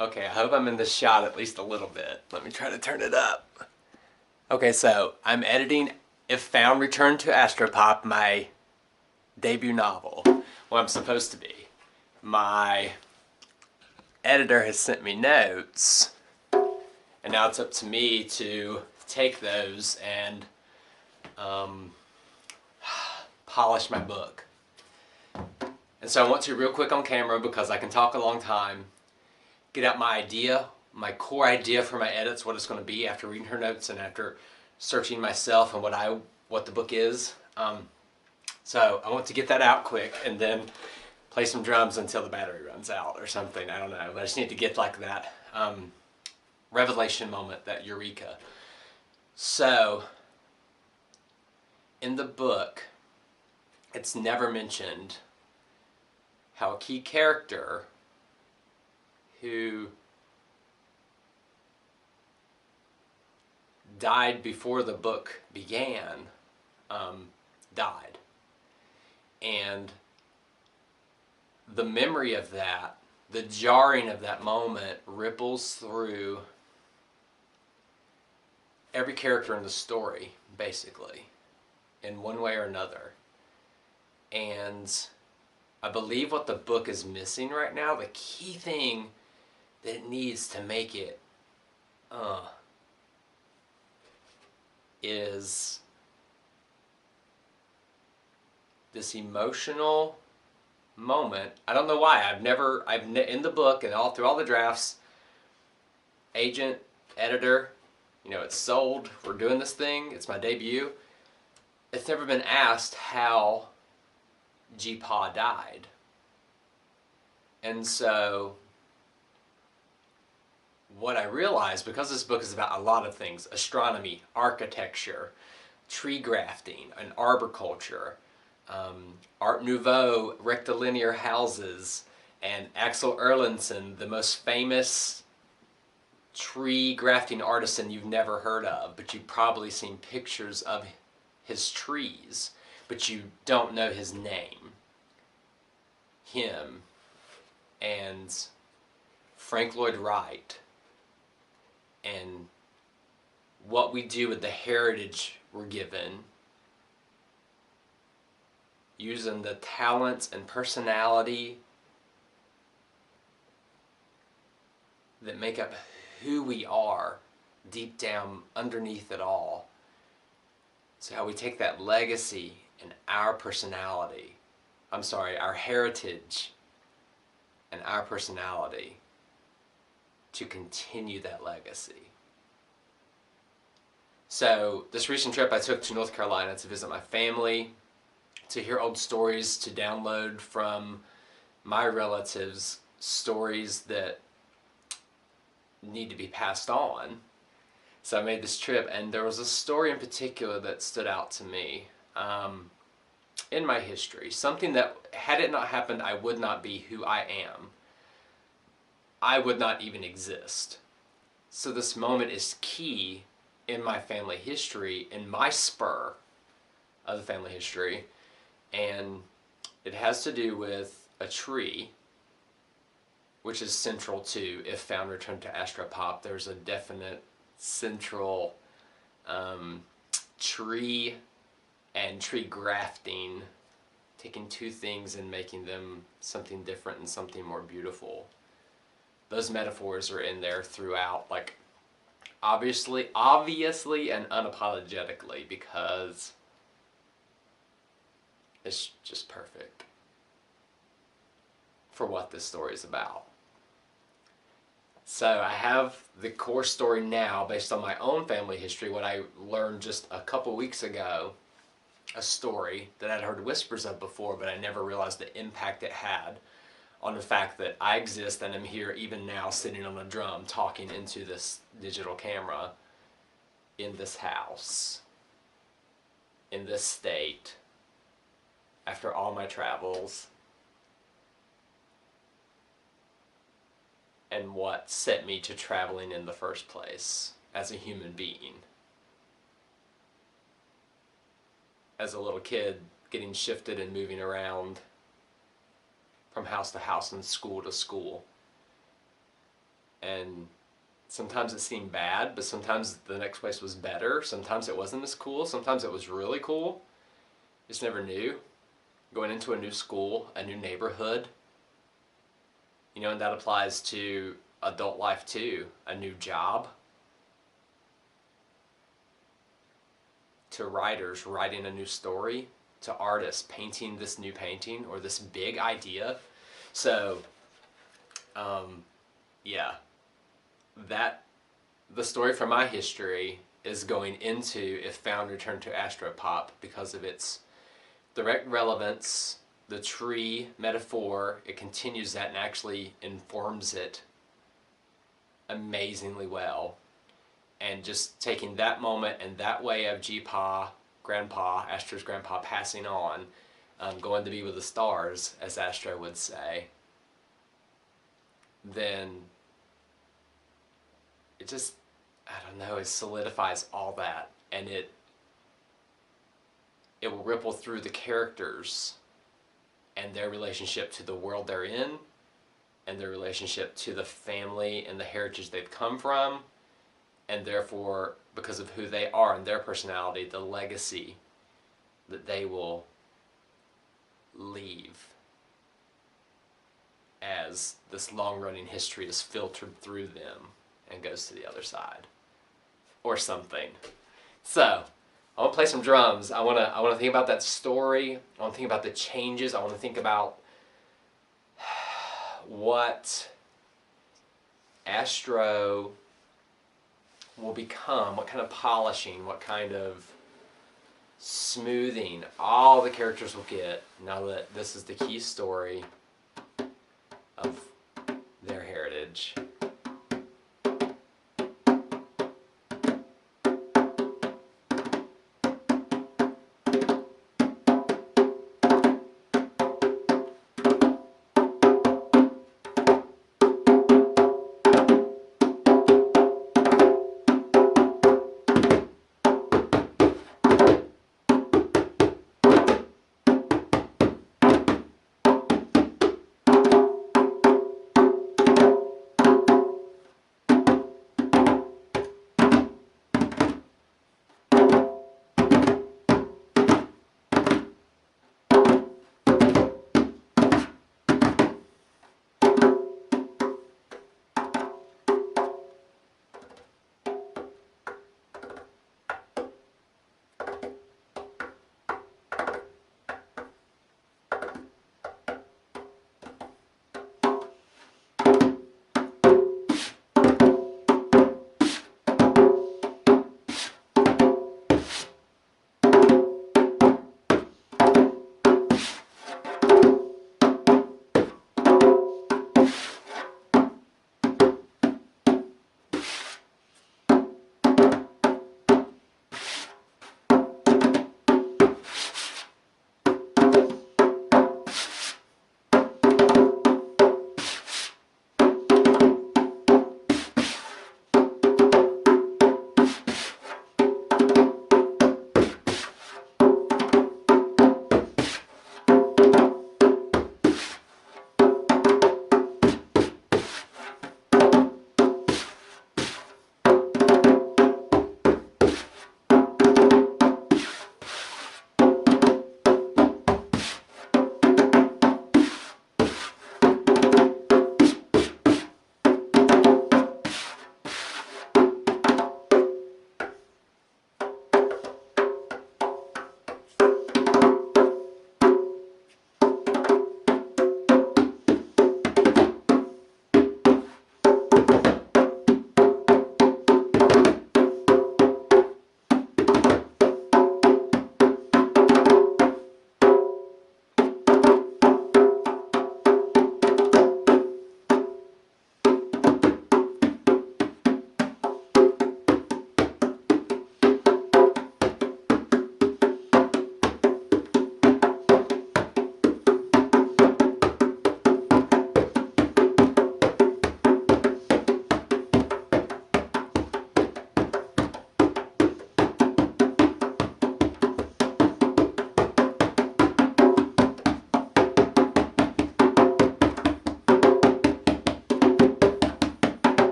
Okay, I hope I'm in the shot at least a little bit. Let me try to turn it up. Okay, so I'm editing If Found Return to Astropop, my debut novel. Well, I'm supposed to be. My editor has sent me notes, and now it's up to me to take those and um, polish my book. And so I want to, real quick on camera, because I can talk a long time, get out my idea, my core idea for my edits, what it's going to be after reading her notes and after searching myself and what the book is. So I want to get that out quick and then play some drums until the battery runs out or something. I don't know. But I just need to get like that revelation moment, that eureka. So in the book, it's never mentioned how a key character who died before the book began died. And the memory of that, the jarring of that moment, ripples through every character in the story, basically, in one way or another. And I believe what the book is missing right now, the key thing that it needs to make it is this emotional moment. I don't know why. In the book and all through all the drafts, agent, editor, it's sold. We're doing this thing. It's my debut. It's never been asked how G-Pa died. And so what I realized, because this book is about a lot of things, astronomy, architecture, tree grafting, and arboriculture, Art Nouveau rectilinear houses, and Axel Erlandson, the most famous tree grafting artisan you've never heard of, but you've probably seen pictures of his trees, but you don't know his name. Him and Frank Lloyd Wright, and what we do with the heritage we're given, using the talents and personality that make up who we are deep down underneath it all. So how we take that legacy and our personality, our heritage and our personality to continue that legacy. So this recent trip I took to North Carolina to visit my family, to hear old stories, to download from my relatives stories that need to be passed on. So I made this trip, and there was a story in particular that stood out to me in my history. Something that, had it not happened, I would not be who I am. I would not even exist. So this moment is key in my family history, in my spur of the family history, and it has to do with a tree, which is central to If Found Return to Astropop. There's a definite central tree and tree grafting, taking two things and making them something different and something more beautiful. Those metaphors are in there throughout, like obviously and unapologetically, because it's just perfect for what this story is about. So I have the core story now based on my own family history, what I learned just a couple weeks ago, a story that I'd heard whispers of before, but I never realized the impact it had on the fact that I exist and am here even now sitting on a drum talking into this digital camera in this house, in this state, after all my travels, and what set me to traveling in the first place as a human being. As a little kid, getting shifted and moving around from house to house and school to school. and sometimes it seemed bad, but sometimes the next place was better. Sometimes it wasn't as cool. Sometimes it was really cool. Just never knew. Going into a new school, a new neighborhood, you know, and that applies to adult life too. A new job. To writers writing a new story. To artists painting this new painting or this big idea. So, yeah, the story from my history is going into If Found Return to Astropop because of its direct relevance, the tree metaphor. It continues that and actually informs it amazingly well. And just taking that moment and that way of Grandpa, Astro's grandpa passing on, going to be with the stars, as Astro would say, then it just, I don't know, it solidifies all that, and it will ripple through the characters and their relationship to the world they're in, and their relationship to the family and the heritage they've come from, and therefore, because of who they are and their personality, the legacy that they will leave as this long-running history is filtered through them and goes to the other side, or something. So, I want to play some drums. I want to think about that story. I want to think about the changes. I want to think about what Astro will become, what kind of polishing, what kind of smoothing all the characters will get now that this is the key story of their heritage.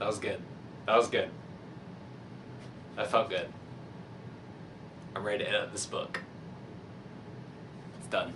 That was good. That was good. That felt good. I'm ready to edit this book. It's done.